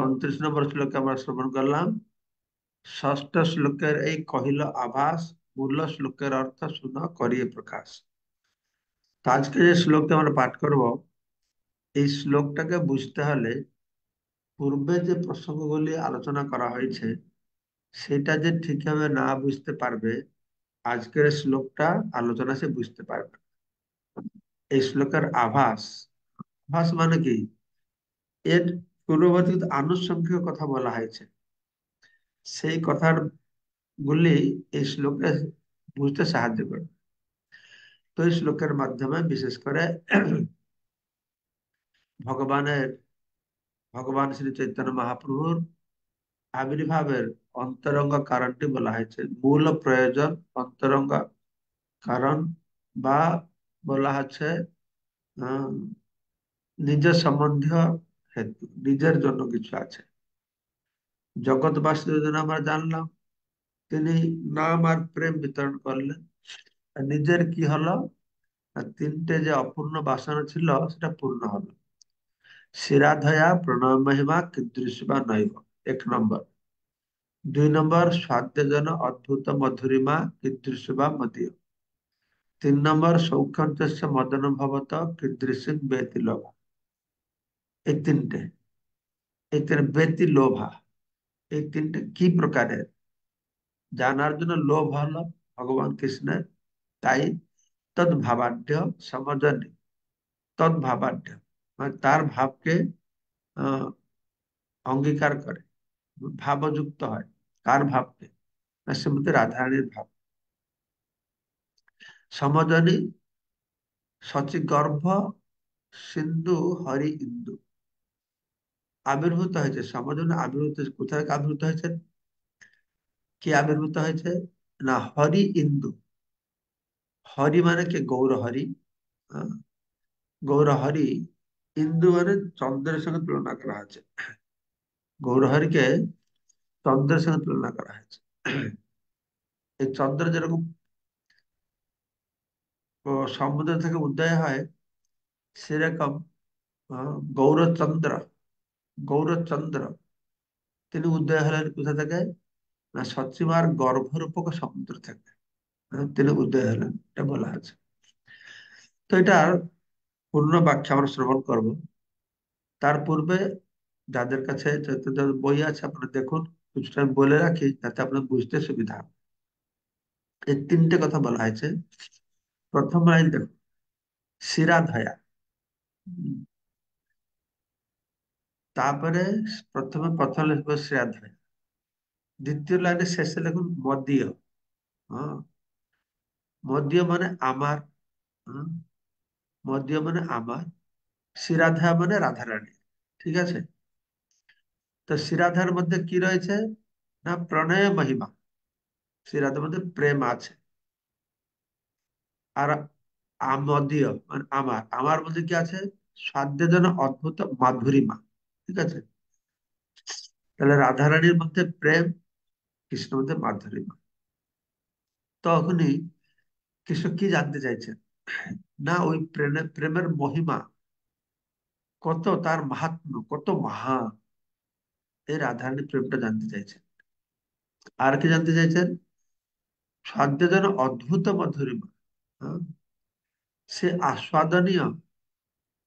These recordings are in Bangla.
29 নম্বর শ্লোকে আমরা শ্রবণ করলাম। ষষ্ঠ শ্লোকের এই কহিল আভাস, মূল শ্লোকের অর্থ শুনো করিয়ে প্রকাশ। তো আজকে যে শ্লোকটা আমরা পাঠ করব, এই শ্লোকটাকে বুঝতে হলে পূর্বে যে প্রসঙ্গগুলি আলোচনা করা হয়েছে সেটা যে ঠিকভাবে না বুঝতে পারবে, আজকের শ্লোকটা আলোচনা সে বুঝতে পারবে না। এই শ্লোকের আভাস, আভাস মানে কি? এর পূর্ববর্তী আনুষঙ্গিক কথা বলা হয়েছে, সেই কথার গুলি এই শ্লোকে বুঝতে সাহায্য করে। তো এই শ্লোকের মাধ্যমে বিশেষ করে ভগবানের ভগবান শ্রী চৈতন্য মহাপ্রভুর আবির্ভাবের অন্তরঙ্গ কারণটি বলা হয়েছে, মূল প্রয়োজন, অন্তরঙ্গ কারণ, বা বলা হচ্ছে আহ, নিজের সম্বন্ধীয় হেতু, নিজের জন্য কিছু আছে। জগৎ বাসুদেবের জন্য আমরা জানলাম, তিনি নাম আর প্রেম বিতরণ করলেন। আর নিজের কি হলো? আর তিনটে যে অপূর্ণ বাসনা ছিল সেটা পূর্ণ হলো। শিরাধয়া প্রণয় মহিমা কীদৃশ বা নৈব, 1 নম্বর। 2 নম্বর, স্বাদ্যজন অদ্ভুত মধুরিমা কীদৃশ বা মদীয়। 3 নম্বর, সৌক্ষন্তস্য মদনুভবত কীদৃশং বেতি লোভা। এই তিনটে, বেতি লোভা, এই তিনটে কি প্রকারের? জানার জন্য লোভ হলো ভগবান কৃষ্ণের, তাই তদ্ভাবাঢ্য সমজনে, তদ্ভাবাঢ্য মানে তার ভাবকে আহ অঙ্গীকার করে, ভাবযুক্ত হয়। কার ভাবকে? না, শ্রীমতী রাধারানীর ভাব। সমজনী শচী গর্ভ সিন্ধু হরি ইন্দু। আবির্ভূত হয়েছে সমজনী, আবির্ভূত হয়েছে কোথায়? আবির্ভূত হয়েছে, কি আবির্ভূত হয়েছে? না, হরি ইন্দু। হরি মানে কে? গৌর হরি। আহ, গৌর হরি। ইন্দু মানে চন্দ্রের সঙ্গে তুলনা করা হয়েছে। গৌর হরিকে চন্দ্রের সঙ্গে তুলনা করা হয়েছে। এই চন্দ্র যেরকম সমুদ্র থেকে উদয় হয়, সেরকম গৌরচন্দ্র, গৌরচন্দ্র তিনি উদয় হলেন কোথা থেকে? না, সচিমার গর্ভরূপক সমুদ্র থেকে তিনি উদয় হলেন, এটা বলা আছে। তো এটার পূর্ণ ব্যাখ্যা আমরা শ্রবণ করব। তার পূর্বে যাদের কাছে যত বই আছে আপনারা দেখুন, কিছুটা আমি বলে রাখি যাতে আপনার বুঝতে সুবিধা হয়। এই তিনটে কথা বলা হয়েছে। প্রথম লাইন দেখুন, শিরাধয়া। তারপরে প্রথম লিখবো শিরাধয়া, দ্বিতীয় লাইনের শেষে লিখুন মদীয়। হ্যাঁ, মদীয় মানে আমার। হ্যাঁ, মদীয় মানে আমার। শিরাধা মানে রাধারানী। ঠিক আছে? তো শিরাধার মধ্যে কি রয়েছে? না, প্রণয় মহিমা। শিরাধার মধ্যে প্রেম আছে। আর আমদীয় মানে আমার, আমার মধ্যে কি আছে? সাধ্যজন অদ্ভুত মাধুরিমা। ঠিক আছে? তাহলে রাধারানীর মধ্যে প্রেম, কৃষ্ণের মধ্যে মাধুরিমা। তখনই কৃষ্ণ কি জানতে চাইছেন? না, ওই প্রেমের মহিমা কত, তার মাহাত্ম্য কত মহান, এই রাধারানী প্রেমটা জানতে চাইছেন। আর কি জানতে চাইছেন? সাধ্য যেন অদ্ভুত মধুরিমা। হ্যাঁ? সে আস্বাদনীয়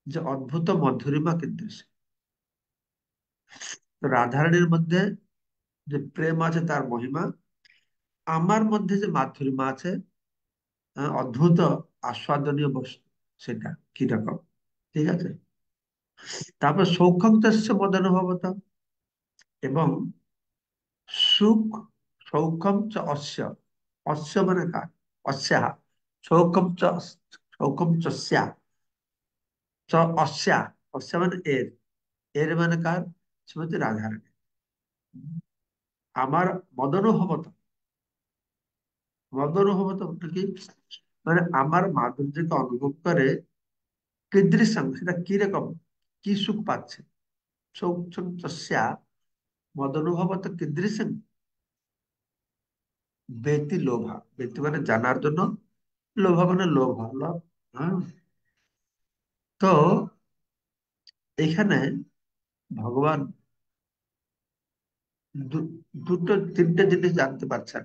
যে অদ্ভুত মধুরিমা কিন্তু সে। তো রাধারানীর মধ্যে যে প্রেম আছে তার মহিমা, আমার মধ্যে যে মাধুরিমা আছে, অদ্ভুত আস্বাদনীয় বস্তু, সেটা কি রকম? ঠিক আছে? তারপর সৌখ্যম তস্য মদনুভবত, এবং সুখ, সৌখ্যম চ অস্য, অস্য মানে কার? অস্যাহ। সৌখ্যম চ, সৌখ্যম চ স্যা, চ অস্যা, অস্যা মানে এর, এর মানে কার? শ্রীমতী রাধারানী। আমার মদনুভবত, মদনুভবত মানে কি? মানে আমার মাধুর্যকে অনুভব করে, কীদৃশং সেটা কি রকম, কি সুখ পাচ্ছে? সৌখ্যম চ স্যা মদনুভবত কীদৃশং বেতি লোভা। বেতি মানে জানার জন্য, লোভা মানে লোভ, লোভ। হ্যাঁ। তো এখানে ভগবান দুটো তিনটে জিনিস জানতে পারছেন।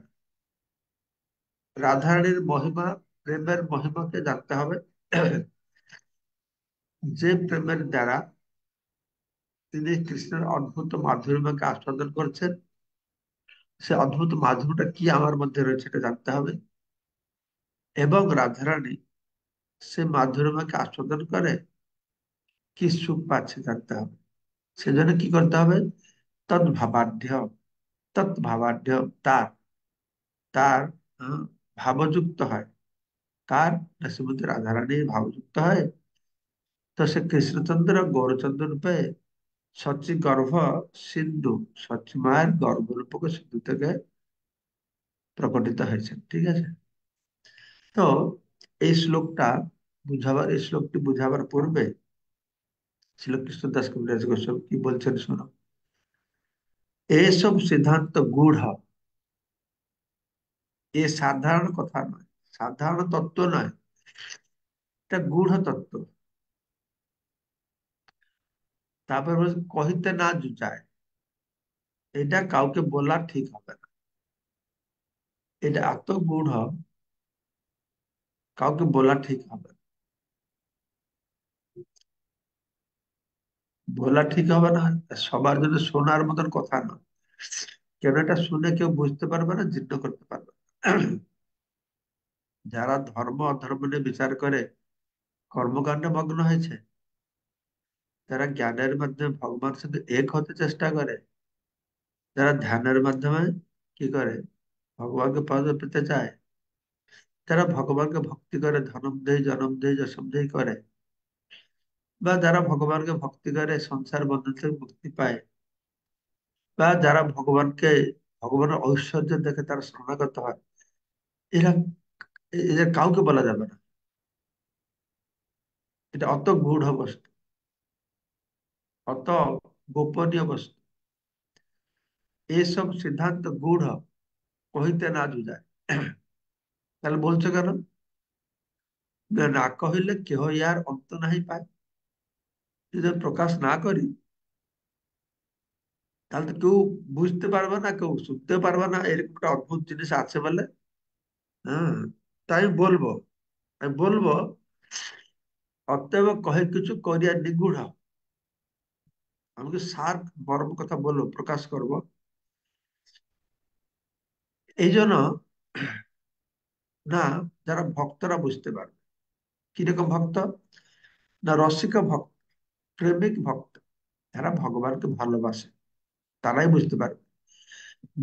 রাধারানীর মহিমা, প্রেমের মহিমাকে জানতে হবে। যে প্রেমের দ্বারা তিনি কৃষ্ণের অদ্ভুত মাধুর্যকে আস্বাদন করছেন, সে অদ্ভুত মাধুর্যটা কি আমার মধ্যে রয়েছে এটা জানতে হবে। এবং রাধারানী সে মাধুর্যকে আস্বাদন করে কি সুখ পাচ্ছে জানতে হবে। সেজন্য কি করতে হবে? তদ্ভাবাঢ্য, তৎভাবাঢ্য, তার তার আহ, ভাবযুক্ত হয়। কার? না শ্রীমতী রাধারানী ভাবযুক্ত হয়। তো সে কৃষ্ণচন্দ্র গৌরচন্দ্র রূপে সচি গর্ভ সিন্ধু, সচি মায়ের গর্ভ রূপক সিন্ধু থেকে প্রকটিত হয়েছে। ঠিক আছে? তো এই শ্লোকটি বুঝাবার পূর্বে ছিল কৃষ্ণদাস কবিরাজ গোস্বামী কি বলছেন শোনো। এসব সিদ্ধান্ত গূঢ়, এ সাধারণ কথা নয়, সাধারণ তত্ত্ব নয়, এটা গূঢ় তত্ত্ব। তারপর বলছে কহিতে না জুচায়, এটা কাউকে বলা ঠিক হবে না। এটা এত গূঢ়, কাউকে বলা ঠিক হবে না। বলা ঠিক হবে না, সবার জন্য শোনার মতন কথা না। কেন? এটা শুনে কেউ বুঝতে পারবে না, জীর্ণ করতে পারবে না। যারা ধর্ম অধর্ম নিয়ে বিচার করে কর্মকাণ্ডে মগ্ন হয়েছে, যারা জ্ঞানের মাধ্যমে ভগবানের সাথে এক হতে চেষ্টা করে, যারা ধ্যানের মাধ্যমে কি করে ভগবানকে পদ পেতে চায়, যারা ভগবানকে ভক্তি করে ধনম দেই জনম দেই যশম দেই করে, বা যারা ভগবানকে ভক্তি করে সংসার বন্ধন থেকে মুক্তি পায়, বা যারা ভগবানের ঐশ্বর্য দেখে তারা শরণাগত হয়, এরা এদের কাউকে বলা যাবে না। এটা অত গূঢ় বস্তু, অত গোপনীয় বস্তু। এইসব সিদ্ধান্ত গূঢ়, কহিতে না জুজায়। তাহলে বলছো কেন? না না কহিলে কেহ ইয়ার অন্ত নাহি পায়। যদি আমি প্রকাশ না করি তাহলে তো কেউ বুঝতে পারবে না, কেউ শুনতে পারবে না এরকম একটা অদ্ভুত জিনিস আছে বলে। হ্যাঁ, তাই বলবো, আমি বলবো অতএব কহে কিছু করিয়া নিগূঢ়। আমি কি সার মর্ম কথা বলবো, প্রকাশ করব। এই জন্য না, যারা ভক্তরা বুঝতে পারবে। কিরকম ভক্ত? না রসিক ভক্ত, প্রেমিক ভক্ত, যারা ভগবানকে ভালোবাসে, তারাই বুঝতে পারবে।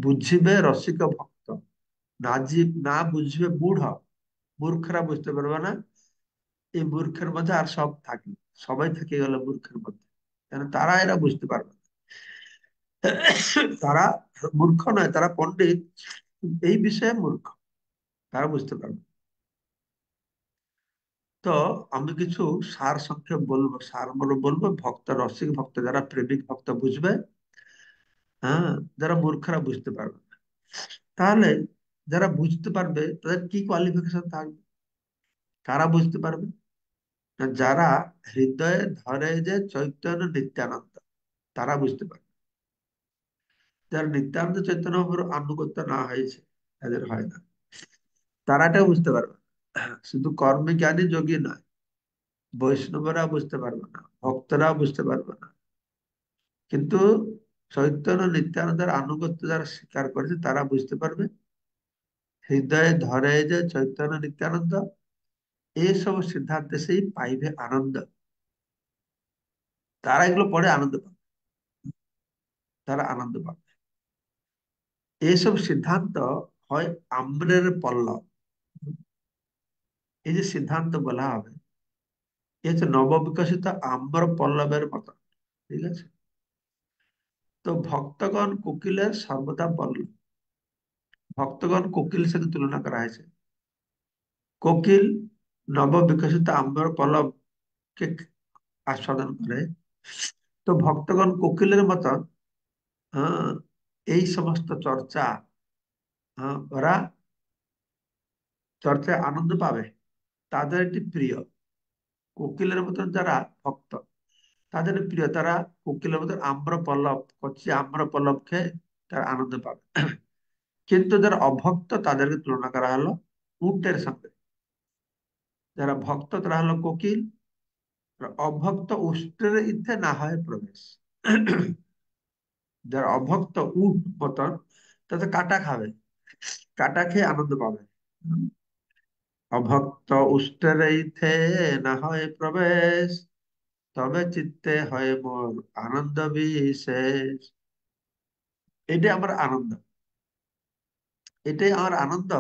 বুঝিবে রসিক ভক্ত, না বুঝবে মূঢ়, মূর্খরা বুঝতে পারবে না। এই মূর্খের মধ্যে আর সব থাকে, সবাই থেকে গেল মূর্খের মধ্যে, কেন তারা এরা বুঝতে পারবে না। তারা মূর্খ নয়, তারা পণ্ডিত, এই বিষয়ে মূর্খ, তারা বুঝতে পারবে। তো আমি কিছু সার সংক্ষেপ বলবো, সার বলবো ভক্ত, রসিক ভক্ত যারা প্রেমিক ভক্ত বুঝবে, হ্যাঁ, যারা মূর্খরা বুঝতে পারবে না। তাহলে যারা বুঝতে পারবে তাদের কি কোয়ালিফিকেশন থাকবে? কারা বুঝতে পারবে? না যারা হৃদয়ে ধরে যে চৈতন্য নিত্যানন্দ, তারা বুঝতে পারবে। যারা নিত্যানন্দ চৈতন্য মহাপ্রভুর আনুগত্য না হয়েছে, তাদের হয় না, তারা এটা বুঝতে পারবে না। শুধু কর্মে জ্ঞানী যোগী নয়, বৈষ্ণবরা বুঝতে পারবে না, ভক্তরাও বুঝতে পারবে না। কিন্তু চৈতন্য নিত্যানন্দের আনুগত্য যারা স্বীকার করেছে তারা বুঝতে পারবে। হৃদয়ে ধরে যে চৈতন্য নিত্যানন্দ, এইসব সিদ্ধান্তে সেই পাইবে আনন্দ। তারা এগুলো পড়ে আনন্দ পাবে, তারা আনন্দ পাবে। এইসব সিদ্ধান্ত হয় আম্রের পল্লব। এই যে সিদ্ধান্ত বলা হবে, এ হচ্ছে নববিকশিত আম্র পল্লবের মতো। ঠিক আছে? তো ভক্তগণ কোকিলের সর্বদা পল্লব, ভক্তগণ কোকিল সাথে তুলনা করা হয়েছে। কোকিল নববিকশিত আম্র পল্লবকে আস্বাদন করে, তো ভক্তগণ কোকিলের মতন, হ্যাঁ, এই সমস্ত চর্চা, হ্যাঁ, ওরা চর্চায় আনন্দ পাবে, তাদের এটি প্রিয়। কোকিলের মতন যারা ভক্ত, তাদের প্রিয়, তারা কোকিলের মতন আম্র পল্লব, কচি আম্র পল্লব খেয়ে তারা আনন্দ পাবে। কিন্তু যারা অভক্ত তাদেরকে তুলনা করা হলো উটের সঙ্গে। যারা ভক্ত তারা হলো কোকিল, আর অভক্ত উষ্টের ইচ্ছে না হয় প্রবেশ। যারা অভক্ত উট মতন, তাতে কাটা খাবে, কাটা খেয়ে আনন্দ পাবে। অভক্ত উষ্টের ইথে না হয় প্রবেশ, তবে চিত্তে হয় মোর আনন্দ বিশেষ। এটাই আমার আনন্দ, এটাই আমার আনন্দ,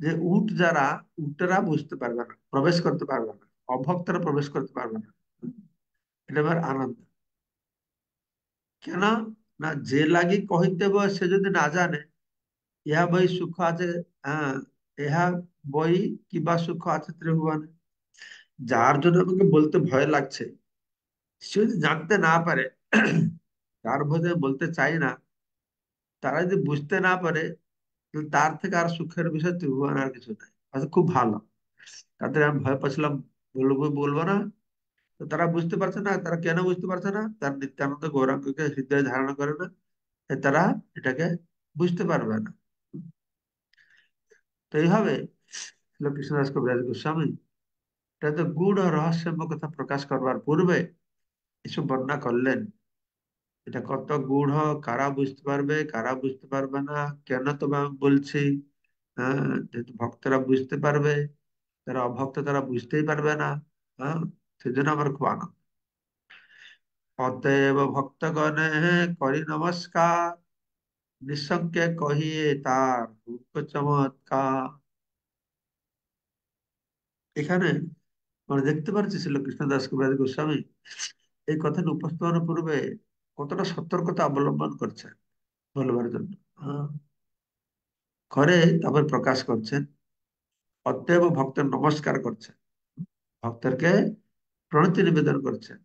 যে উট যারা, উটেরা বুঝতে পারবে না, প্রবেশ করতে পারবে না, অভক্তরা প্রবেশ করতে পারবে না। এটা আমার আনন্দ। কেন? না যে লাগি কহিতেব সে যদি না জানে ইহা বই সুখ আছে, হ্যাঁ, ইহা বই কিবা সুখ আছে ত্রিভুবনে, যার জন্য আমাকে বলতে ভয় লাগছে, সে যদি জানতে না পারে, তার ভয়ে আমি বলতে চাই না, তারা যদি বুঝতে না পারে, তাহলে তার থেকে আর সুখের বিষয় ত্রিভুবন আর কিছু নাই। আচ্ছা, খুব ভালো। তাদের আমি ভয় পাচ্ছিলাম, বলবো বলবো না, তো তারা বুঝতে পারছে না। তারা কেন বুঝতে পারছে না? তার নিত্যানন্দ গৌরাঙ্গকে হৃদয়ে ধারণা করে না, তাই তারা এটাকে বুঝতে পারবে না। তো এইভাবে শ্রীল কৃষ্ণদাস কবিরাজ গোস্বামী এটা তো গূঢ় রহস্যময় কথা প্রকাশ করবার পূর্বে এসব বর্ণনা করলেন। এটা কত গূঢ়, কারা বুঝতে পারবে কারা বুঝতে পারবে না, কেন তবে আমি বলছি। হ্যাঁ, যেহেতু ভক্তরা বুঝতে পারবে, যারা অভক্ত তারা বুঝতেই পারবে না। হ্যাঁ, সেজন্য আমার খুব আনন্দ। অতএব ভক্তগণে করি নমস্কার, নিঃসংকে কহিয়ে তার রূপ চমৎকার। এখানে আমরা দেখতে পাচ্ছি ছিল কৃষ্ণদাস কবিরাজ গোস্বামী এই কথাটা উপস্থাপনের পূর্বে কতটা সতর্কতা অবলম্বন করছেন বলবার জন্য। আহ, করে তারপর প্রকাশ করছেন। অতএব ভক্তের নমস্কার করছেন, ভক্তকে প্রণতি নিবেদন করছেন।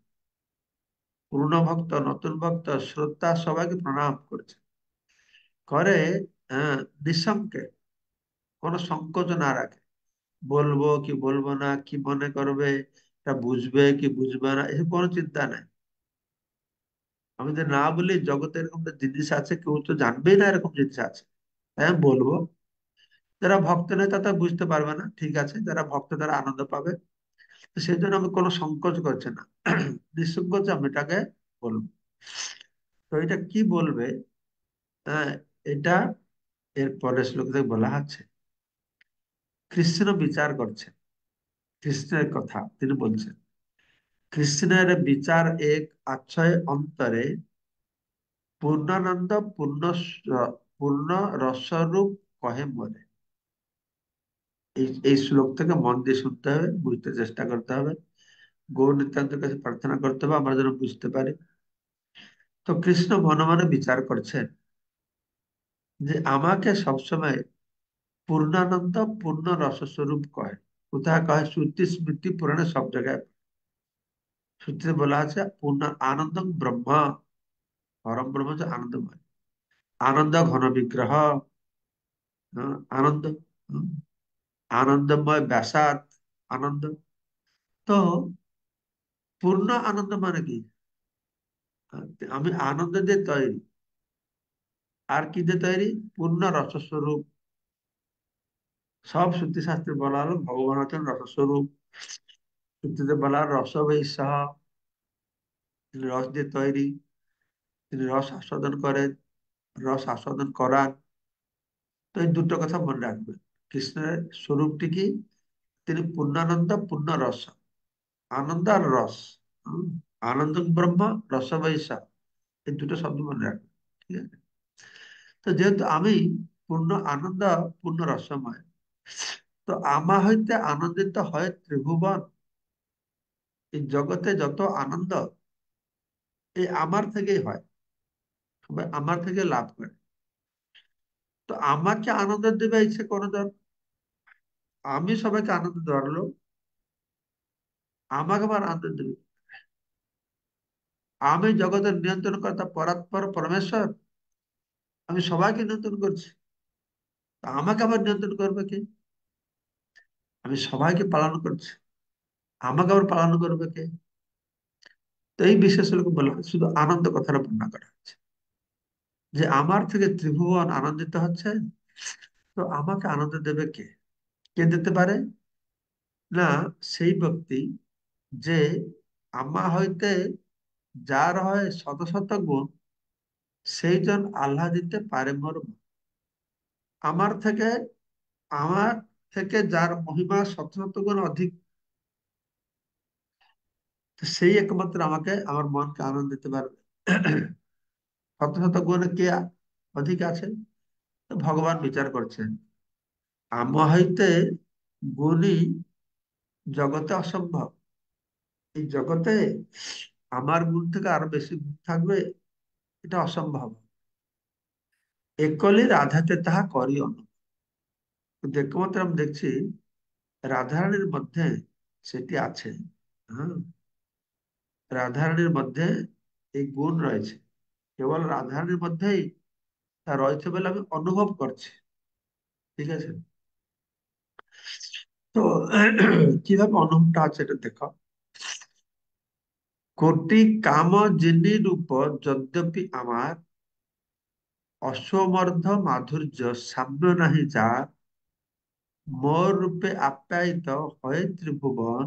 পুরনো ভক্ত, নতুন ভক্ত, শ্রদ্ধা সবাইকে প্রণাম করছেন। করে নিঃসংকে, কোনো সংকোচ না রাখে। বলবো কি বলবো না, কি মনে করবে, এটা বুঝবে কি বুঝবে না, এসব কোনো চিন্তা নাই। আমি যদি না বলি জগতে এরকম একটা জিনিস আছে, কেউ তো জানবেই না এরকম জিনিস আছে, তাই আমি বলবো। যারা ভক্ত নেই তারা বুঝতে পারবে না, ঠিক আছে, যারা ভক্ত তারা আনন্দ পাবে। তো সেই জন্য আমি কোনো সংকোচ করছি না, নিঃসংকোচে আমি এটাকে বলবো। তো এটা কি বলবে? আহ, এটা এর পরের শ্লোকে বলা আছে, কৃষ্ণ বিচার করছে, কৃষ্ণের কথা তিনি বলছেন। কৃষ্ণের বিচার এক আচ্ছয় অন্তরে, পূর্ণানন্দ পূর্ণ রসরূপ কহে মরে। এই শ্লোক থেকে মন দিয়ে শুনতে হবে, বুঝতে চেষ্টা করতে হবে, গৌর নিত্যান্তের কাছে প্রার্থনা করতে হবে আমরা যেন বুঝতে পারি। তো কৃষ্ণ মনে মনে বিচার করছেন যে আমাকে সবসময় পূর্ণানন্দ পূর্ণ রসস্বরূপ কয়। কোথায় কয়? শ্রুতি স্মৃতি পুরাণে সব জায়গায় সূত্রে বলা আছে পূর্ণ আনন্দ ব্রহ্ম, পরম ব্রহ্ম যে আনন্দময়, আনন্দ ঘন বিগ্রহ, আনন্দ, হুম, আনন্দময় ব্যাসাত, আনন্দ। তো পূর্ণ আনন্দ মানে কি? আমি আনন্দ দিয়ে তৈরি। আর কি দিয়ে তৈরি? পূর্ণ রসস্বরূপ। সব শ্রুতি শাস্ত্রে বলা হলো ভগবান হচ্ছেন রসস্বরূপ। শ্রুতিতে বলা হলো রসবেশ, তিনি রস দিয়ে তৈরি, তিনি রস আস্বাদন করেন, রস আস্বাদন করান। তো এই দুটো কথা মনে রাখবেন। কৃষ্ণের স্বরূপটি কি? তিনি পূর্ণানন্দ পূর্ণ রস, আনন্দ আর রস। হুম, আনন্দ ব্রহ্ম, রসবৈশা, এই দুটো শব্দ মনে রাখবেন। ঠিক আছে? তো যেহেতু আমি পূর্ণ আনন্দ পূর্ণ রসময়, তো আমা হইতে আনন্দিত হয় ত্রিভুবন। এই জগতে যত আনন্দ এই আমার থেকেই হয়, সবাই আমার থেকে লাভ করে। তো আমাকে আনন্দ দেবে ইচ্ছে কোনো জন, আমি সবাইকে আনন্দ দেওয়ার লোক, আমাকে আবার আনন্দ দেবে। আমি জগতের নিয়ন্ত্রণ কর্তা পরাৎপর পরমেশ্বর, আমি সবাইকে নিয়ন্ত্রণ করছি, তা আমাকে আবার নিয়ন্ত্রণ করবে কে? আমি সবাইকে পালন করছি, আমাকে আবার পালন করবে কে? তো এই বিশেষ লোক বলা হয়, শুধু আনন্দ কথাটা বর্ণনা করা হচ্ছে, যে আমার থেকে ত্রিভুবন আনন্দিত হচ্ছে, তো আমাকে আনন্দ দেবে কে? কে দিতে পারে? না, সেই ব্যক্তি যে আমা হইতে যার হয় শত শত গুণ, সেই জন আল্লাহ দিতে পারে মোর মন। আমার থেকে আমার থেকে যার মহিমা শত শত গুণ অধিক, তো সেই একমাত্র আমাকে আমার মনকে আনন্দ দিতে পারবে। শত শত গুণে কে অধিক আছে? তো ভগবান বিচার করছেন, আম হইতে গুণী জগতে অসম্ভব। এই জগতে আমার গুণ থেকে আরো বেশি গুণ থাকবে, এটা অসম্ভব। একলি রাধাতে তাহা করি অনুভব। কিন্তু একমাত্র আমি দেখছি রাধারানীর মধ্যে সেটি আছে। হ্যাঁ, রাধারানীর মধ্যে এই গুণ রয়েছে, কেবল রাধারানীর মধ্যেই তা রয়েছে বলে আমি অনুভব করছি। ঠিক আছে? তো কিভাবে অনুভবটা আছে এটা দেখো। কোটি কাম যিনি রূপ, যদ্যপি আমার অসমর্ধ মাধুর্য সাম্য নাহি যার, মোর রূপে আপ্যায়িত হয়ে ত্রিভুবন,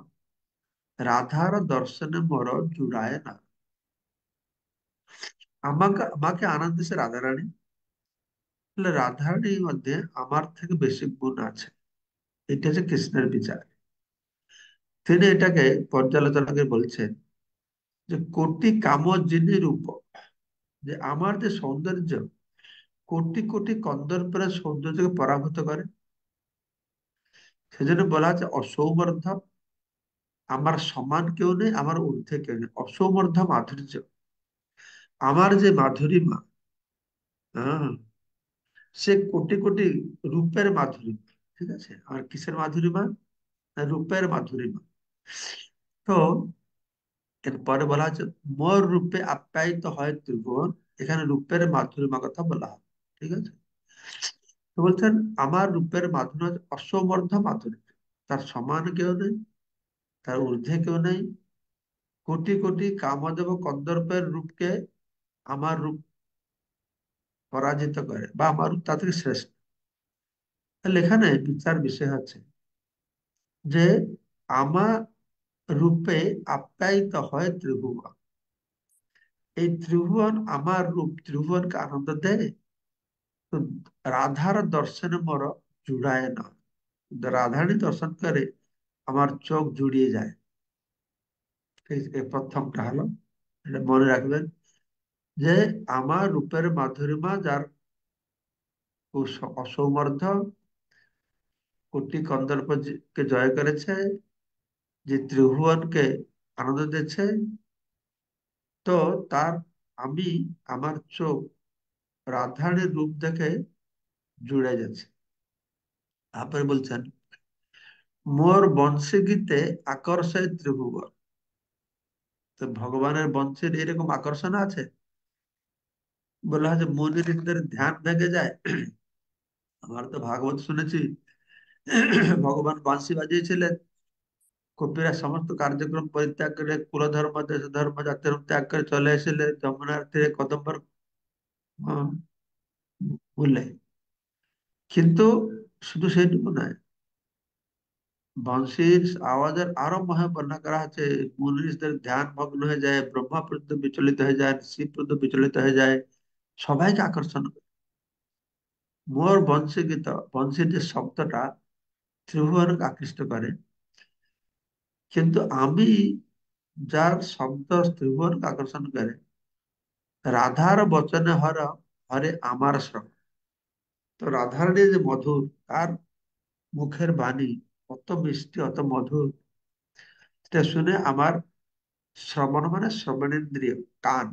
রাধার দর্শনে মোর জুড়ায় না। আমাকে আমাকে আনন্দ দিচ্ছে রাধারানী, তাহলে রাধারানীর মধ্যে আমার থেকে বেশি গুণ আছে। এটা হচ্ছে কৃষ্ণের বিচার। তিনি এটাকে পর্যালোচনা করে বলছেন যে কোটি কাম যিনি রূপ, যে আমার যে সৌন্দর্য কোটি কোটি কন্দর্পের সৌন্দর্যকে পরাভূত করে, সেজন্য বলা হচ্ছে অসৌমর্ধ। আমার সমান কেউ নেই, আমার ঊর্ধ্বে কেউ নেই, অসৌমর্ধ মাধুর্য। আমার যে মাধুরীমা, হ্যাঁ, সে কোটি কোটি রূপের মাধুরীমা। ঠিক আছে? আর কিসের মাধুরীমা? না, রূপের মাধুরীমা। তো এরপরে বলা হচ্ছে মোর রূপে আপ্যায়িত হয় ত্রিভুবন। এখানে রূপের মাধুরীমা কথা বলা হয়। ঠিক আছে? তো বলছেন আমার রূপের মাধুরী হচ্ছে অসমর্ধ মাধুরী। তার সমান কেউ নেই, তার ঊর্ধ্বে কেউ নেই। কোটি কোটি কামদেব কন্দর্পের রূপকে আমার রূপ পরাজিত করে, বা আমার রূপ তা থেকে শ্রেষ্ঠ। তাহলে এখানে বিচার বিষয় হচ্ছে যে আমার রূপে আপ্যায়িত হয় ত্রিভুবন। এই ত্রিভুবন আমার রূপ ত্রিভুবনকে আনন্দ দেয়। তো রাধার দর্শনে মোর জুড়ায় না। রাধারী দর্শন করে আমার চোখ জুড়িয়ে যায়। এই প্রথমটা হলো, এটা মনে রাখবেন যে আমার রূপের মাধুরিমা যার অসৌমর্ধ, কোটি কন্দর্পকে জয় করেছে, যে ত্রিভুবনকে আনন্দ দিচ্ছে, তো তার আমি আমার চোখ রাধারণীর রূপ দেখে জুড়ে যাচ্ছে। তারপরে বলছেন মোর বংশী গীতে আকর্ষয় ত্রিভুবন। তো ভগবানের বংশের এরকম আকর্ষণ আছে। বলা হয় যে মুনিদের ধ্যান ভেঙে যায়। আমার তো ভাগবত শুনেছি, ভগবান বাঁশি বাজিয়েছিলেন, কপিরা সমস্ত কার্যক্রম পরিত্যাগ করে কুলধর্ম দেশ ধর্ম জাতি ধর্ম ত্যাগ করে চলে এসেছিলেন যমুনার তীরে কদম্বর বলে। কিন্তু শুধু সেইটুকু নয়, বাঁশির আওয়াজের আরো মহা বর্ণনা করা আছে। মুনিষদের ধ্যান ভগ্ন হয়ে যায়, ব্রহ্মা পর্যন্ত বিচলিত হয়ে যায়, শিব পর্যন্ত বিচলিত হয়ে যায়, সবাইকে আকর্ষণ করে। মোর বংশী গীত, বংশীর যে শব্দটা ত্রিভুবনকে আকৃষ্ট করে। কিন্তু আমি যার শব্দ ত্রিভুবনকে আকর্ষণ করে, রাধার বচনে হর, হরে আমার শ্রম। তো রাধারণী যে মধুর, তার মুখের বাণী অত মিষ্টি, অত মধুর, এটা শুনে আমার শ্রবণ মানে শ্রবণেন্দ্রিয়, কান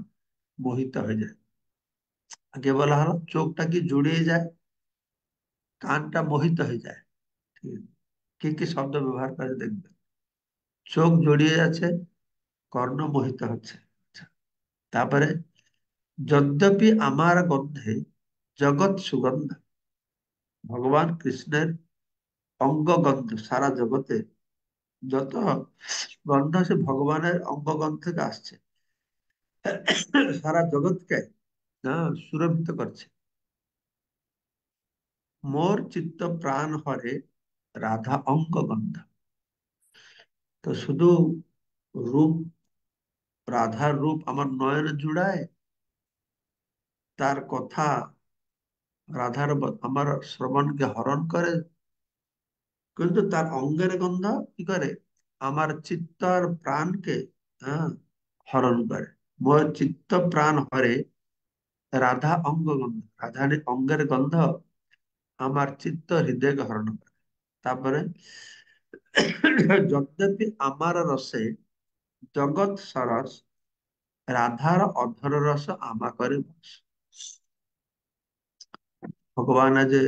মোহিত হয়ে যায়। আগে বলা হলো চোখটা কি জুড়িয়ে যায়, কানটা মোহিত হয়ে যায়। ঠিক আছে? কি কি শব্দ ব্যবহার করে দেখবেন। চোখ জড়িয়ে যাচ্ছে, কর্ণ মোহিত হচ্ছে। আচ্ছা, তারপরে যদ্যপি আমার গন্ধে জগৎ সুগন্ধ। ভগবান কৃষ্ণের অঙ্গগন্ধ সারা জগতে যত গন্ধ আছে ভগবানের অঙ্গগন্ধ থেকে আসছে সারা জগৎকে না, সুরভিত করছে। মোর চিত্ত প্রাণ হরে রাধা অঙ্গ গন্ধ। তো শুধু রূপ, রাধার রূপ আমার নয়নে জুড়ায়, তার কথা, আমার শ্রবণকে হরণ করে, কিন্তু তার অঙ্গের গন্ধ কি করে? আমার চিত্ত আর প্রাণকে, হ্যাঁ, হরণ করে। মোর চিত্ত প্রাণ হরে রাধা অঙ্গ গন্ধ। রাধার অঙ্গের গন্ধ আমার চিত্ত হৃদয়কে হরণ করে। তারপরে যদ্যপি আমার রসে জগৎ সরস, রাধার অধর রস আমা করে বশ। ভগবানের যে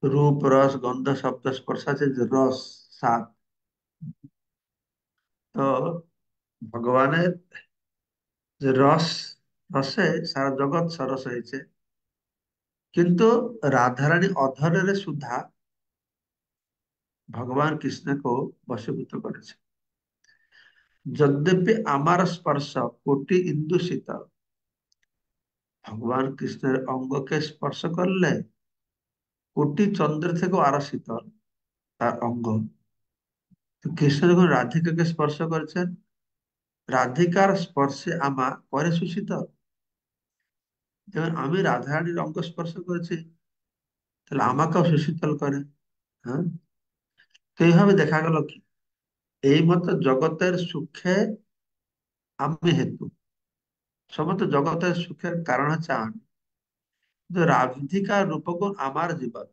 রূপ, রস, গন্ধ, শব্দ, স্পর্শ আছে, যে রস, স্বাদ, তো ভগবানের যে রস, রসে সারা জগৎ সরস হয়েছে, কিন্তু রাধারানী অধরের সুধা ভগবান কৃষ্ণকে বশীভূত করেছে। যদ্যপি আমার স্পর্শ কোটি ইন্দু শীতল, ভগবান কৃষ্ণের অঙ্গকে স্পর্শ করলে কোটি চন্দ্র থেকেও আরো শীতল তার অঙ্গ। তো কৃষ্ণ যখন রাধিকাকে স্পর্শ করেছেন, রাধিকার স্পর্শে আমা করে সুশীতল। যেমন আমি রাধারানীর অঙ্গ স্পর্শ করেছি, তাহলে আমাকেও সুশীতল করে। হ্যাঁ, তো এইভাবে দেখা গেল কি, এই মতো জগতের সুখে আমি হেতু, সমস্ত জগতের সুখের কারণ হচ্ছে আমি। কিন্তু রাধিকার রূপগুণ আমার জীবন,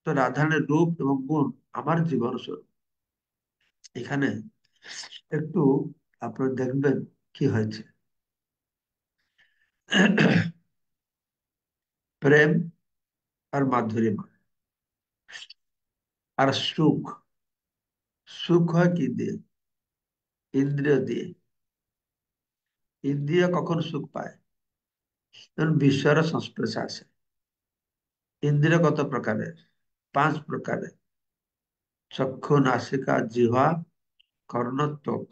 তো রাধারানীর রূপ এবং গুণ আমার জীবন স্বরূপ। এখানে একটু আপনারা দেখবেন কি হয়েছে। প্রেম আর মাধুরী, আর সুখ, সুখ হয় কি দিয়ে? ইন্দ্রিয় দিয়ে। ইন্দ্রিয় কখন সুখ পায়? যখন বিষয়ের সংস্পর্শে আসে। ইন্দ্রিয় কত প্রকারের? পাঁচ প্রকারের। চক্ষু, নাসিকা, জিহ্বা, কর্ণ, ত্বক।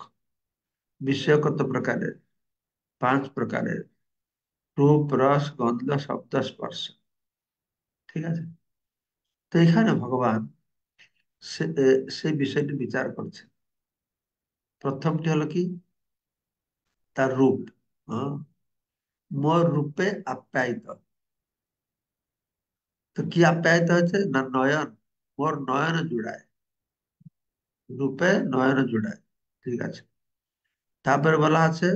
বিষয় কত প্রকারের? পাঁচ প্রকারের। রূপ, রস, গন্ধ, শব্দ, স্পর্শ। ঠিক আছে? তো এখানে ভগবান সেই বিষয়টি বিচার করছে। প্রথমটি হলো কি? তার রূপ। হ্যাঁ, মোর রূপে আপ্যায়িত। তো কি আপ্যায়িত হয়েছে না? নয়ন, মোর নয়ন জুড়ায়। রূপে নয়ন জুড়ায়। ঠিক আছে। তারপরে বলা আছে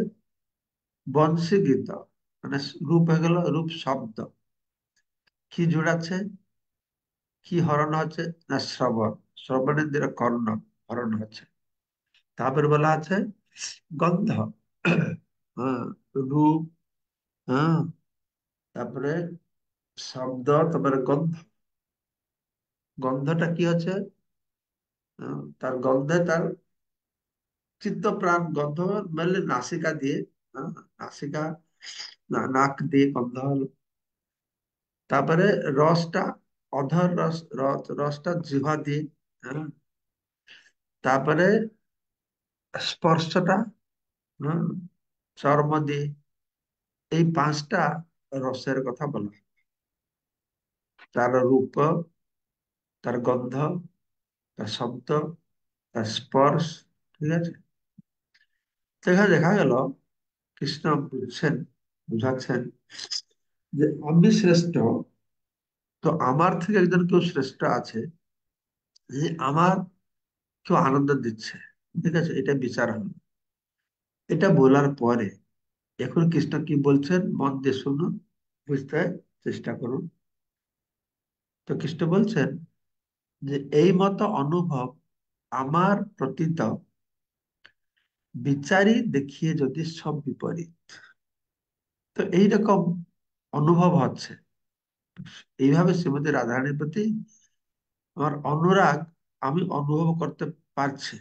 বংশী গীত, মানে রূপ হয়ে গেল রূপ শব্দ। কি জুড়াচ্ছে? কি হরণ হচ্ছে না? শ্রবণ। শ্রবণেন্দ্রিয় কর্ণ হরণ হচ্ছে। তারপরে বলা আছে গন্ধ, হ্যাঁ, রূপ, হ্যাঁ, তারপরে শব্দ, তারপরে গন্ধ। গন্ধটা কি হচ্ছে? তার গন্ধে তার চিত্ত প্রাণ, গন্ধ মেলে নাসিকা দিয়ে। হ্যাঁ, নাসিকা, নাক দিয়ে গন্ধ হলো। তারপরে রসটা, অধর রস, রসটা জিহ্বা দিয়ে। হ্যাঁ, তারপরে স্পর্শটা, হ্যাঁ, চর্ম দিয়ে। এই পাঁচটা রসের কথা বলা হয়। তার রূপ, তার গন্ধ, তার শব্দ, তার স্পর্শ। ঠিক আছে? তো এখানে দেখা গেল কৃষ্ণ বুঝছেন, বুঝাচ্ছেন যে আমি শ্রেষ্ঠ, তো আমার থেকে একজন কেউ শ্রেষ্ঠ আছে, যে আমার কেউ আনন্দ দিচ্ছে। ঠিক আছে, এটা বিচার হলো। এটা বলার পরে এখন কৃষ্ণ কি বলছেন মন দিয়ে শুনুন, বুঝতে চেষ্টা করুন। তো কৃষ্ণ বলছেন যে এই মতো অনুভব আমার প্রতীত বিচারী দেখিয়ে যদি সব বিপরীত। তো এইরকম অনুভব হচ্ছে, এইভাবে শ্রীমতী রাধারানীর প্রতি আমার অনুরাগ আমি অনুভব করতে পারছি।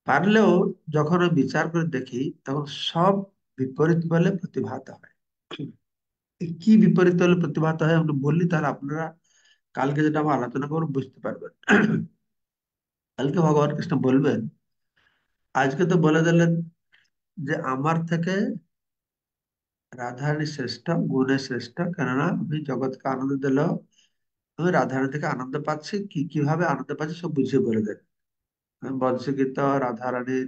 পারলেও যখন আমি বিচার করে দেখি, তখন সব বিপরীত বলে প্রতিভাত হয়। এই কি বিপরীত হলে প্রতিভাত হয় আমরা বললি, তাহলে আপনারা কালকে যেটা আমরা আলোচনা করবো বুঝতে পারবেন। কালকে ভগবান কৃষ্ণ বলবেন, আজকে তো বলে দিলেন যে আমার থেকে রাধারানী শ্রেষ্ঠ, গুণে শ্রেষ্ঠ, কেননা আমি জগৎকে আনন্দ দিলেও আমি রাধারানী থেকে আনন্দ পাচ্ছি, কি কিভাবে আনন্দ পাচ্ছি সব বুঝিয়ে বলে দেন। বংশী গীত, রাধারানীর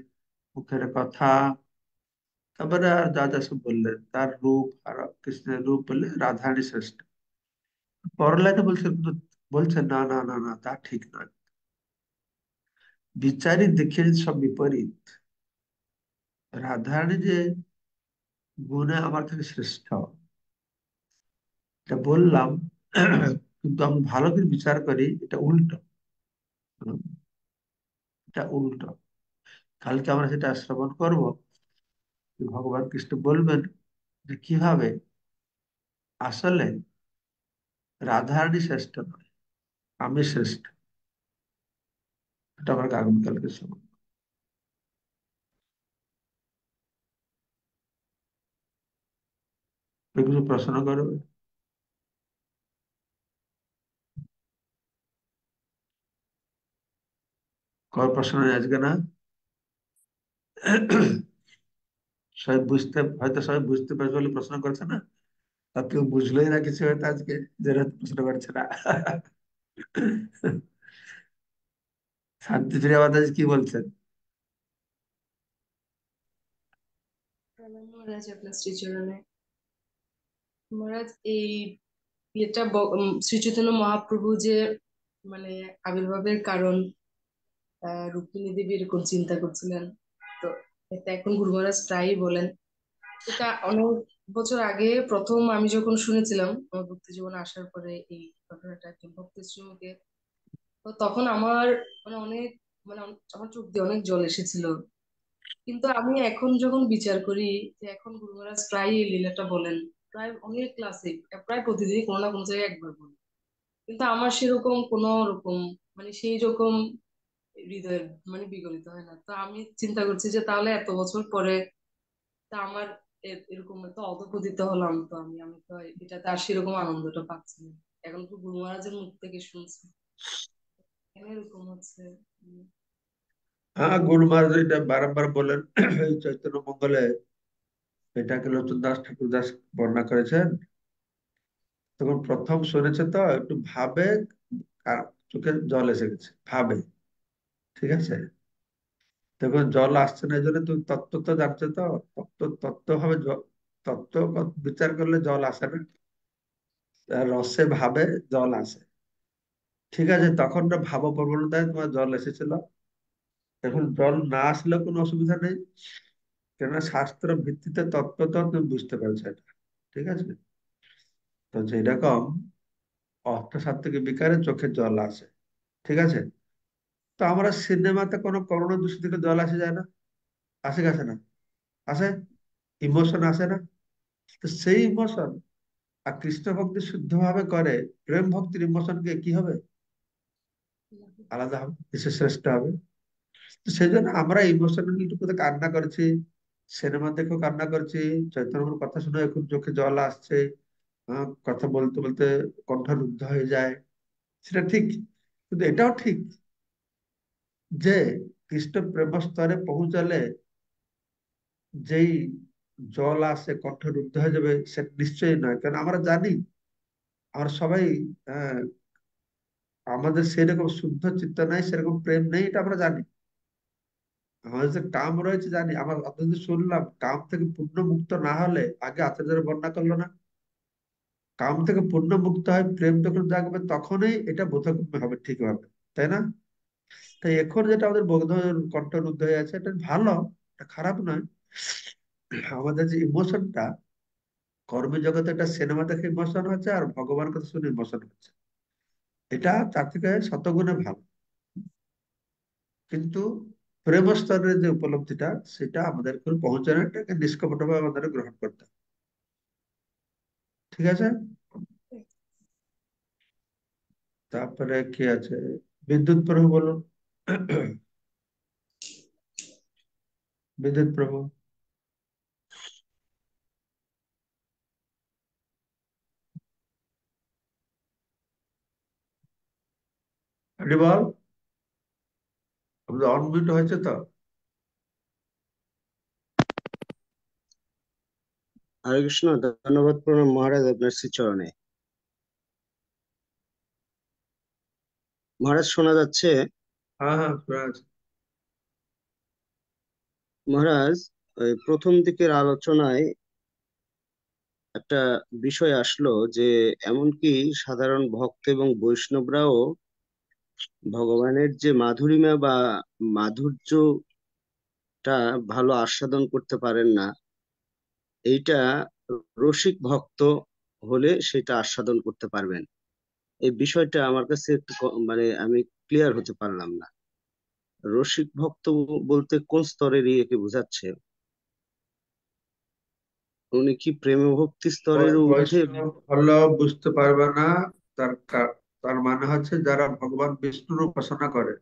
মুখের কথা, তারপরে আর যা যা সব বললেন, তার রূপ আর কৃষ্ণের রূপ বললে রাধারানী শ্রেষ্ঠ। পরের লাইনে বলছেন, বলছেন না না না না, তা ঠিক নয়। বিচারই দেখে সব বিপরীত। রাধারানী যে গুণে আমার থেকে শ্রেষ্ঠ, এটা বললাম, কিন্তু আমি ভালো করে বিচার করি, এটা উল্টো। হুম, এটা উল্টো। কালকে আমরা সেটা শ্রবণ করব, যে ভগবান কৃষ্ণ বলবেন যে কিভাবে আসলে রাধারানী শ্রেষ্ঠ নয়, আমি শ্রেষ্ঠ। এটা আমরা আগামীকালকে শ্রবণ। এগুলো প্রশ্ন করবে, কর প্রশ্ন নেই আজকে না? সবাই বুঝতে, হয়তো সবাই বুঝতে পারবে বলে প্রশ্ন করছে না। আর কেউ বুঝলোই না কিছু, হয়তো আজকে যারা প্রশ্ন করছে না। শান্তি ফিরে আমাদের কি বলছেন? প্রণাম মহারাজ, আপনার শ্রীচরণে। মহারাজ, এই শ্রী চৈতন্য মহাপ্রভু যে মানে আবির্ভাবের কারণ রুক্মিণী দেবী এরকম চিন্তা করছিলেন, তো এটা এখন গুরু মহারাজ প্রায়ই বলেন। এটা অনেক বছর আগে প্রথম আমি যখন শুনেছিলাম আমার ভক্তি জীবনে আসার পরে এই ঘটনাটা একজন ভক্তি শ্রীমুখে, তো তখন আমার অনেক আমার চোখ দিয়ে অনেক জল এসেছিল। কিন্তু আমি এখন যখন বিচার করি যে এখন গুরু মহারাজ প্রায় এই লীলাটা বলেন, প্রায় অনেক ক্লাসে, প্রায় প্রতিদিনই কোনো না কোনো জায়গায় একবার বলেন। কিন্তু আমার সেরকম কোনো রকম সেই রকম হৃদয়ের বিগলিত হয় না। তো আমি চিন্তা করছি যে তাহলে এত বছর পরে তা আমার এরকম তো অধপতিত হলাম, তো আমি আমি তো এটাতে আর সেরকম আনন্দটা পাচ্ছি না। এখন তো গুরু মহারাজের মুখ থেকে শুনছি কেন এরকম হচ্ছে। উম, হ্যাঁ, গুরু মহারাজ এটা বারবার বলেন। এই চৈতন্য মঙ্গলে এটাকে লোচন দাস ঠাকুর দাস বর্ণনা করেছেন। তখন প্রথম শুনেছে তো একটু ভাবে, আর চোখে জল এসে গেছে ভাবে। ঠিক আছে, তখন জল আসছে না, এই জন্য তুমি তত্ত্ব তো জানছো তো। তত্ত্ব ভাবে তত্ত্ব বিচার করলে জল আসে না, আর রসে ভাবে জল আসে। ঠিক আছে, তখন তো ভাব প্রবণতায় তোমার জল এসেছিল। এখন জল না আসলেও কোনো অসুবিধা নেই, কেননা শাস্ত্র ভিত্তিতে তত্ত্ব তো তুমি বুঝতে পারছো এটা। ঠিক আছে, তো যেরকম অর্থ বিকারে চোখে জল আসে। ঠিক আছে, তো আমরা সিনেমাতে কোনো করোনা দৃশ্য থেকে জল আসে যায় না? আসে গেছে না? আসে, ইমোশন আসে না? তো সেই ইমোশন আর কৃষ্ণ ভক্তি শুদ্ধভাবে করে, প্রেম ভক্তির ইমোশনকে কি হবে? আলাদা হবে, বিশেষ শ্রেষ্ঠ হবে। তো সেই জন্য আমরা ইমোশনালি টুকুতে কান্না করেছি, সিনেমা দেখেও কান্না করেছি, চৈতন্যর কথা শুনে এখন চোখে জল আসছে, কথা বলতে বলতে কণ্ঠ রুদ্ধ হয়ে যায়। সেটা ঠিক, কিন্তু এটাও ঠিক যে কৃষ্ণ প্রেম স্তরে পৌঁছালে যেই জল আসে কণ্ঠ রুদ্ধ হয়ে যাবে, সেটা নিশ্চয়ই নয়। কারণ আমরা জানি, আমরা সবাই, আহ, আমাদের সেরকম শুদ্ধ চিত্ত নাই, সেরকম প্রেম নেই, এটা আমরা জানি। আমাদের যে কাম রয়েছে জানি। আমার আপনাদের শুনলাম, কাম থেকে পূর্ণ মুক্ত না হলে, আগে আচার্যরা বর্ণনা করলো না, কাম থেকে পূর্ণ মুক্ত হয় প্রেম যখন জাগবে তখনই এটা বোধগম্য হবে ঠিকভাবে, তাই না? তাই এখন যেটা আমাদের বোধ কণ্ঠরুদ্ধ হয়ে আছে, এটা ভালো, এটা খারাপ নয়। আমাদের যে ইমোশনটা, কর্মী জগতে একটা সিনেমা দেখে ইমোশন হচ্ছে, আর ভগবান কথা শুনে ইমোশন হচ্ছে, এটা তার থেকে শতগুণে ভালো। কিন্তু প্রেম স্তরের যে উপলব্ধিটা, সেটা আমাদের পৌঁছানোটাকে নিষ্কপটভাবে আমাদের গ্রহণ করতে হবে। ঠিক আছে, তারপরে কি আছে? বিদ্যুৎ প্রভু বলুন। বিদ্যুৎ প্রভু, আপনি বল। আপনাদের অনমিউট হয়েছে তো? হরে কৃষ্ণ। ধন্যবাদ, প্রণাম মহারাজ আপনার শ্রীচরণে। মহারাজ শোনা যাচ্ছে? হ্যাঁ হ্যাঁ, শোনা যাচ্ছে। মহারাজ, ওই প্রথম দিকের আলোচনায় একটা বিষয় আসলো যে এমনকি সাধারণ ভক্ত এবং বৈষ্ণবরাও ভগবানের যে মাধুরিমা বা মাধুর্যটা ভালো আস্বাদন করতে পারেন না। এইটা রসিক ভক্ত হলে সেটা আস্বাদন করতে পারবেন। এই বিষয়টা আমার কাছে একটু মানে আমি ক্লিয়ার হতে পারলাম না। রসিক ভক্ত বলতে কোন স্তরের ইয়েকে বোঝাচ্ছে? উনি কি প্রেম ভক্তি স্তরের ঊর্ধ্বে? বৈষ্ণব হলেও বুঝতে পারবে না। তার মানে হচ্ছে যারা ভগবান বিষ্ণুর উপাসনা করে,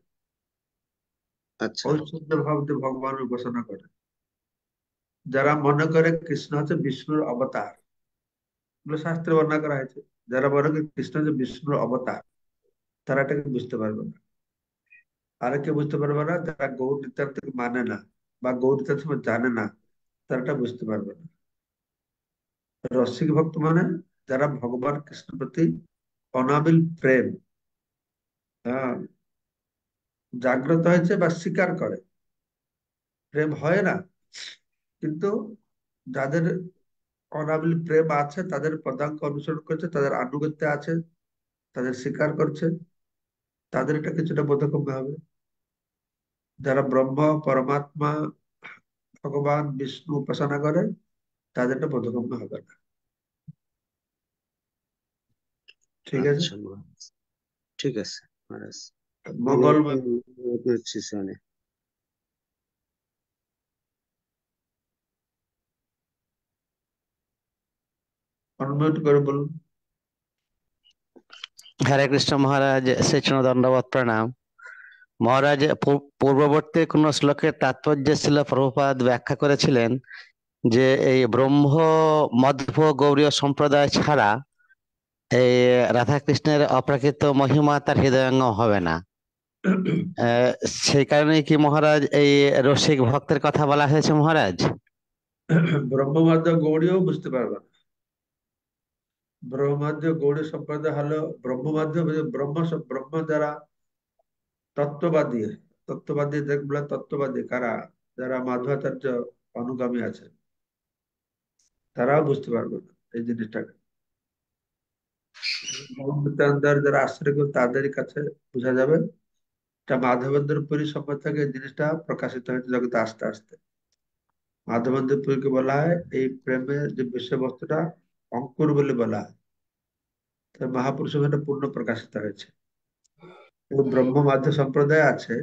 আচ্ছা। ঐশ্বর্য ভাব দিয়ে ভগবানের উপাসনা করে, যারা মনে করে কৃষ্ণ হচ্ছে বিষ্ণুর অবতার, এগুলো শাস্ত্রে বর্ণনা করা হয়েছে। যারা মনে করে কৃষ্ণ হচ্ছে বিষ্ণুর অবতার, তারা এটাকে বুঝতে পারবে না। আর কে বুঝতে পারবে না? যারা গৌর নিত্যান্তকে মানে না বা গৌর নিত্যান্ত জানে না, তারা এটা বুঝতে পারবে না। রসিক ভক্ত মানে যারা ভগবান কৃষ্ণের প্রতি অনাবিল প্রেম, হ্যাঁ, জাগ্রত হয়েছে বা স্বীকার করে। প্রেম হয় না, কিন্তু যাদের অনাবিল প্রেম আছে, তাদের পদাঙ্ক অনুসরণ করছে, তাদের আনুগত্য আছে, তাদের স্বীকার করছে, তাদের এটা কিছুটা বোধগম্য হবে। যারা ব্রহ্ম, পরমাত্মা, ভগবান বিষ্ণু উপাসনা করে, তাদের এটা বোধগম্য হবে না। ঠিক আছে। আচ্ছা মহারাজ, ঠিক আছে মহারাজ। বিনয় মঙ্গলময়। প্রণাম আপনার শ্রীচরণে। অনমিউট করে বলুন। হরে কৃষ্ণ মহারাজ, শ্রীচরণ দণ্ডবত প্রণাম। মহারাজ, পূর্ববর্তী কোন শ্লোকের তাৎপর্য ছিল প্রভুপাদ ব্যাখ্যা করেছিলেন যে এই ব্রহ্ম মধ্ব গৌড়ীয় সম্প্রদায় ছাড়া এই রাধাকৃষ্ণের অপ্রাকৃত মহিমা তার হৃদয়ঙ্গম হবে না। আহ, সেই কারণে কি মহারাজ এই রসিক ভক্তের কথা বলা হয়েছে মহারাজ? ব্রহ্মবাদ্য গৌড়ীও বুঝতে পারবে না। ব্রহ্মবাদ্য গৌড়ী সম্প্রদায় হলো ব্রহ্মবাদ্য, ব্রহ্ম যারা তত্ত্ববাদী, তত্ত্ববাদী দেখবে, তত্ত্ববাদী কারা? যারা মাধ্বাচার্য অনুগামী আছে, তারাও বুঝতে পারবে না এই জিনিসটাকে। নিত্যানন্দের যারা আশ্রয় করে, তাদের কাছে বোঝা যাবে। এটা মাধবেন্দ্র পুরী সম্পদ থেকে এই জিনিসটা প্রকাশিত হয়েছে জগতে আস্তে আস্তে। মাধবেন্দ্র পুরীকে বলা হয় এই প্রেমের যে বিষয়বস্তুটা অঙ্কুর বলে বলা হয়। তো মহাপুরুষ এটা পূর্ণ প্রকাশিত হয়েছে। এবং ব্রহ্ম মাধ্য সম্প্রদায় আছে,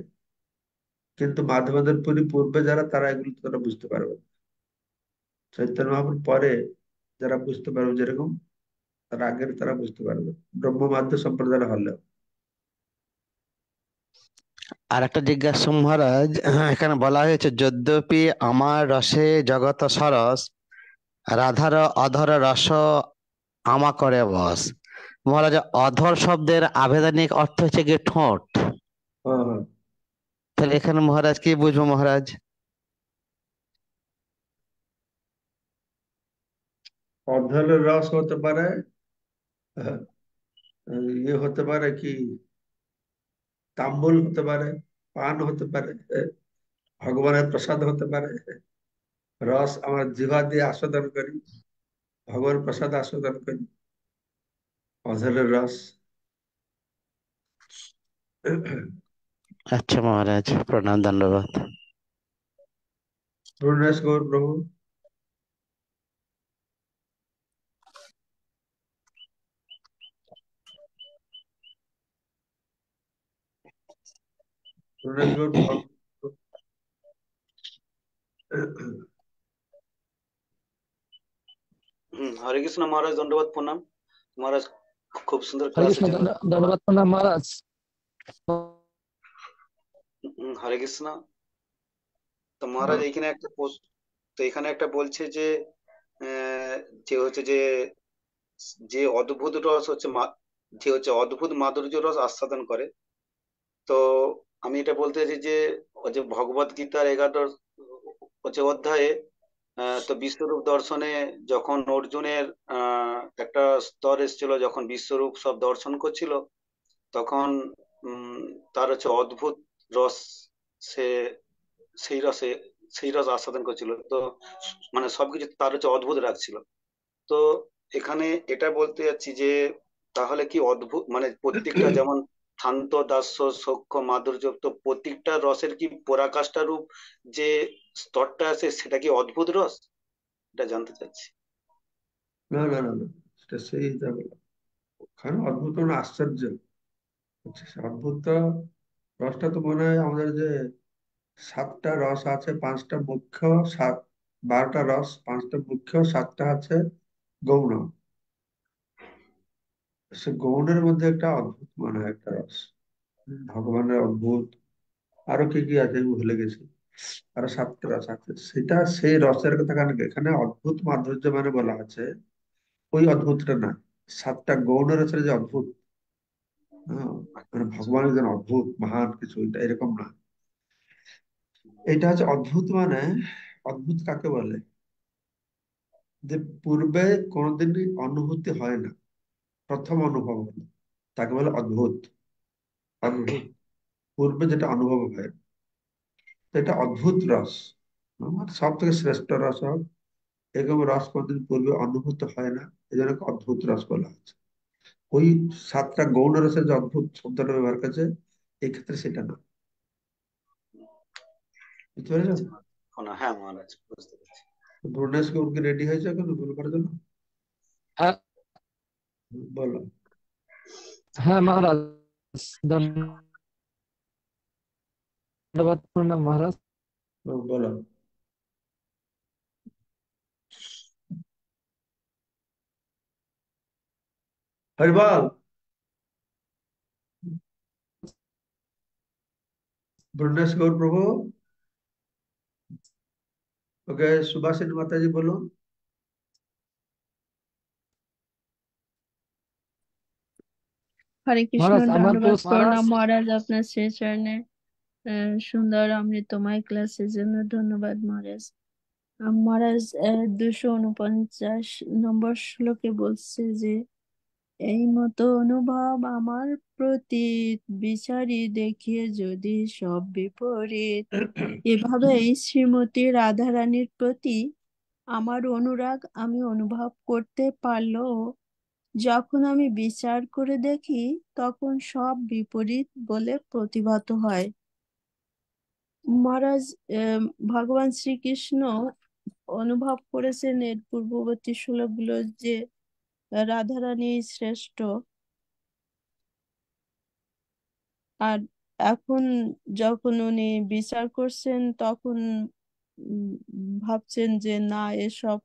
কিন্তু মাধবেন্দ্র পুরী পূর্বে যারা, তারা এগুলো তারা বুঝতে পারবে না। চৈতন্য মহাপ্রভু পরে যারা বুঝতে পারবে, যেরকম তার আগের তারা বুঝতে পারবে, ব্রহ্ম মাধ্য সম্প্রদায় হলেও। আর একটা জিজ্ঞাসা মহারাজ, এখানে বলা হয়েছে যদ্যপি আমার রসে জগত সরস, রাধার অধর রস আমা করে বস। মহারাজ, অধর শব্দের আভেদনিক অর্থ হচ্ছে কি ঠোঁট। হ্যাঁ হ্যাঁ। তাহলে এখানে মহারাজ কি বুঝবো মহারাজ? অধ্যয়নের রস হতে পারে, আহ, ইয়ে হতে পারে কি, তাম্বুল হতে পারে, পান হতে পারে, ভগবানের প্রসাদ হতে পারে। রস আমার জিহ্বা দিয়ে আস্বাদন করি, ভগবানের প্রসাদ আস্বাদন করি, অধরের রস। আচ্ছা মহারাজ, প্রণাম দণ্ডবাদ। পূর্ণেশ গৌর প্রভু। পূর্ণেশ গৌর প্রভু। হরে কৃষ্ণ মহারাজ, দণ্ডবাদ প্রণাম মহারাজ। খুব সুন্দর হরে ক্লাস কৃষ্ণ, হয়েছে। ধন্যবাদ প্রণাম মহারাজ। হরে কৃষ্ণ। তো মহারাজ এইখানে একটা তো এখানে একটা বলছে যে যে হচ্ছে যে যে অদ্ভুত রস হচ্ছে যে হচ্ছে অদ্ভুত মাধুর্য রস আস্বাদন করে। তো আমি এটা বলতে চাইছি যে ওই যে ভগবত গীতার 11 হচ্ছে অধ্যায়ে তো বিশ্বরূপ দর্শনে যখন অর্জুনের একটা স্তর এসেছিল, যখন বিশ্বরূপ সব দর্শন করছিল, তখন তার হচ্ছে অদ্ভুত রস, সে সেই রসে সেই রস আস্বাদন করছিল। তো মানে সবকিছু তার হচ্ছে অদ্ভুত লাগছিল। তো এখানে এটা বলতে যাচ্ছি যে তাহলে কি অদ্ভুত মানে প্রত্যেকটা যেমন শান্ত দাস্য সৌখ্য মাধুর্য, তো প্রত্যেকটা রসের কি পরাকাষ্ঠা রূপ যে স্তরটা আছে সেটা কি অদ্ভুত রস, এটা জানতে চাচ্ছি। না না না না, সেটা সেই হিসাবে না। ওখানে অদ্ভুত মানে আশ্চর্য হচ্ছে অদ্ভুত রসটা তো মনে হয় আমাদের যে সাতটা রস আছে, পাঁচটা মুখ্য, সাত 12টা রস, পাঁচটা মুখ্য, সাতটা আছে গৌণ। সে গৌণের মধ্যে একটা অদ্ভুত মনে হয় একটা রস, ভগবানের অদ্ভুত। আরো কি কি আছে আমি ভুলে গেছি, আরো সাতটা রস আছে, সেটা সেই রসের কথা কারণ এখানে অদ্ভুত মাধুর্য মানে বলা আছে, ওই অদ্ভুতটা না। সাতটা গৌণ রসের যে অদ্ভুত, হ্যাঁ, মানে আচ্ছা। ভগবান একজন অদ্ভুত মহান কিছু, এটা এরকম না। এটা হচ্ছে অদ্ভুত মানে, অদ্ভুত কাকে বলে, যে পূর্বে কোনোদিনই অনুভূতি হয় না, প্রথম অনুভব হলো, তাকে বলে অদ্ভুত। অদ্ভুত পূর্বে যেটা অনুভব হয়, তো এটা অদ্ভুত রস, মানে সব থেকে শ্রেষ্ঠ রস হোক, এরকম রস কোনদিন পূর্বে অনুভূত হয় না, এই জন্য একে অদ্ভুত রস বলা হচ্ছে। ওই সাতটা গৌণ রসের যে অদ্ভুত শব্দটা ব্যবহার করেছে, এই ক্ষেত্রে সেটা না। বুঝতে ঠিক পেরেছো? আছে হ্যাঁ মহারাজ, বুঝতে পারছি। ভুবনেশ গৌর কি রেডি হয়েছে এখন বলবার জন্য? হ্যাঁ, বলো। হ্যাঁ মহারাজ, ধন্যবাদ, প্রণাম মহারাজ। বলো। হরিবল। ভুবনেশ গৌর প্রভু। ওকে, সুভাষিনী মাতাজি বলুন। হরে কৃষ্ণ, মহারাজ আমার দণ্ডবাদ ক্লাস প্রণাম মহারাজ, আপনার শ্রী চরণে সুন্দর অমৃতময় ক্লাসের জন্য ধন্যবাদ মহারাজ। মহারাজ 249 নম্বর শ্লোকে বলছে যে, এই মতো অনুভব আমার প্রতি বিচারি দেখিয়ে যদি সব বিপরীত। এভাবেই শ্রীমতী রাধারানীর প্রতি আমার অনুরাগ আমি অনুভব করতে পারলেও যখন আমি বিচার করে দেখি তখন সব বিপরীত বলে প্রতিভাত হয়। মহারাজ, আহ, ভগবান শ্রীকৃষ্ণ অনুভব করেছেন এর পূর্ববর্তী শ্লোকগুলো যে রাধারানী শ্রেষ্ঠ, আর এখন যখন উনি বিচার করছেন তখন উম, ভাবছেন যে না, এসব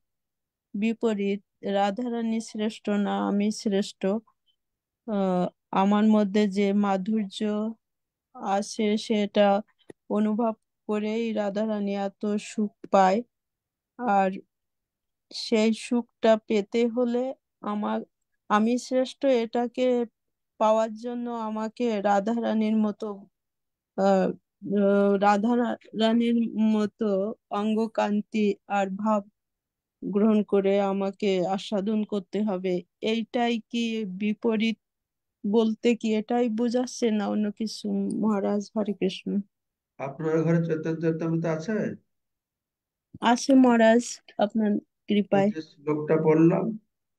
বিপরীত, রাধারানী শ্রেষ্ঠ না আমি শ্রেষ্ঠ। আহ আমার মধ্যে যে মাধুর্য আছে সেটা অনুভব করেই রাধারানী এত সুখ পায়। আর সেই সুখটা পেতে হলে আমার, আমি শ্রেষ্ঠ এটাকে পাওয়ার জন্য আমাকে রাধারানীর মতো আহ রাধারানীর মতো অঙ্গকান্তি আর ভাব গ্রহণ করে আমাকে আস্বাদন করতে হবে। এইটাই কি বিপরীত বলতে কি এটাই বোঝাচ্ছে না অন্য কিছু মহারাজ? হরে কৃষ্ণ। আপনার ঘরে চৈতন্য চৈতন্য আছে? আছে মহারাজ, আপনার এই কৃপায়। যে শ্লোকটা পড়লাম,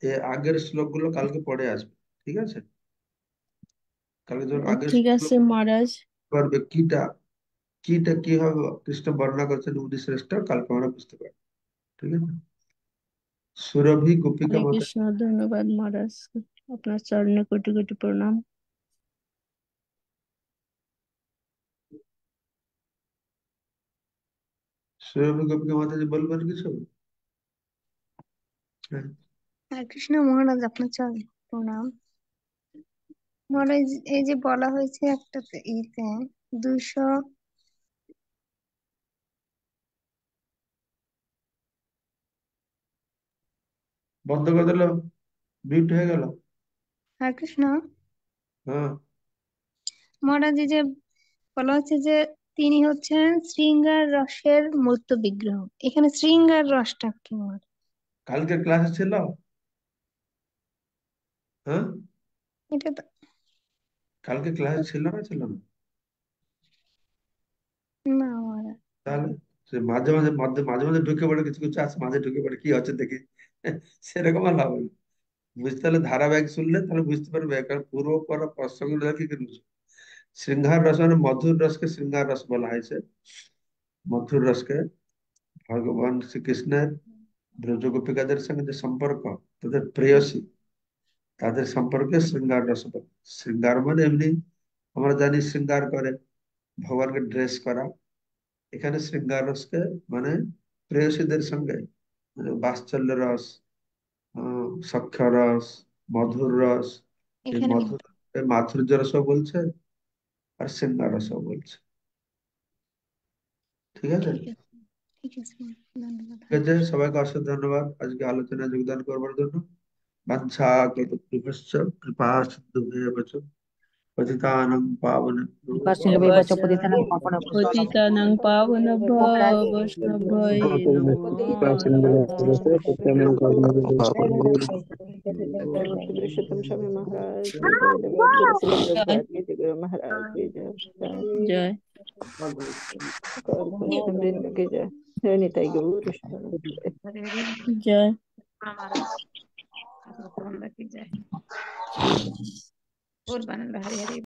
এর আগের শ্লোকগুলো কালকে পড়ে আসবে, ঠিক আছে? কালকে যখন আগের ঠিক শ্লোকগুলো আছে মহারাজ। পারবে কিটা, কিটা কিভাবে কৃষ্ণ বর্ণনা করছেন উনি শ্রেষ্ঠ, কালকে আমরা বুঝতে পারবো, ঠিক আছে? সুরভি গোপিকা হরে মাতা। কৃষ্ণ, ধন্যবাদ মহারাজ, আপনার চরণে কোটি কোটি প্রণাম। সুরভি গোপিকা মাতাজি বলবেন কিছু? হ্যাঁ। হরে কৃষ্ণ মহারাজ, আপনার চরণে প্রণাম। মহারাজ, এই যে বলা হয়েছে একটা ইতে 200, বন্ধ করে দিল, মিউট হয়ে গেল। হরে কৃষ্ণ হ্যাঁ। মহারাজ, এই যে বলা হচ্ছে যে তিনি হচ্ছেন শৃঙ্গার রসের মূর্ত বিগ্রহ। এখানে শৃঙ্গার রসটা কেমন? কালকের ক্লাসে ছিল? হ্যাঁ, এটা তো কালকে ক্লাসে ছিল না, ছিল না? না মহারাজ। তাহলে সে মাঝে মাঝে মাঝে মাঝে মাঝে ঢুকে পড়ে, কিছু কিছু আছে মাঝে ঢুকে পড়ে কি হচ্ছে দেখি, সেরকম আর হবে না। বুঝতে হলে ধারাবাহিক শুনলে তাহলে বুঝতে পারবে, কারণ পূর্ব পর প্রসঙ্গ দেখি কিন্তু শৃঙ্গার রস মানে মধুর রসকে শৃঙ্গার রস বলা হয়েছে। মধুর রসকে ভগবান শ্রীকৃষ্ণের ব্রজ গোপিকাদের সঙ্গে যে সম্পর্ক, তাদের প্রেয়সী, তাদের সম্পর্কে শৃঙ্গার রস বলে। শৃঙ্গার মানে এমনি আমরা জানি শৃঙ্গার করে ভগবানকে ড্রেস করা, এখানে শৃঙ্গার রসকে মানে প্রেয়সীদের সঙ্গে মানে বাৎসল্য রস, সখ্য রস, মধুর রস, এই এখানে মধুর মাধুর্য রসও বলছে আর শৃঙ্গার রসও বলছে। ঠিক আছে, ঠিক আছে, ঠিক আছে ধন্যবাদ। ঠিক আছে, সবাইকে অসংখ্য ধন্যবাদ আজকে আলোচনায় যোগদান করবার জন্য। বাঞ্ছা কল্পতরুভ্যশ্চ কৃপা সিন্ধুভ্যেব চ পতিতানাং পাবনেভ্যো कृपासिन्धुभ्यश्च पतितानां पावनेभ्यो পতিতানাং পাবনেভ্যো বৈষ্ণবায় নমো पुरुषोत्तम स्वामी महाराज की जय, जगत गुरु श्री प्रभुपाद की जय, गुरु महाराज की जय, জয় वृंद की जय, जय निताई गौर জয় की जय। और हरि हरि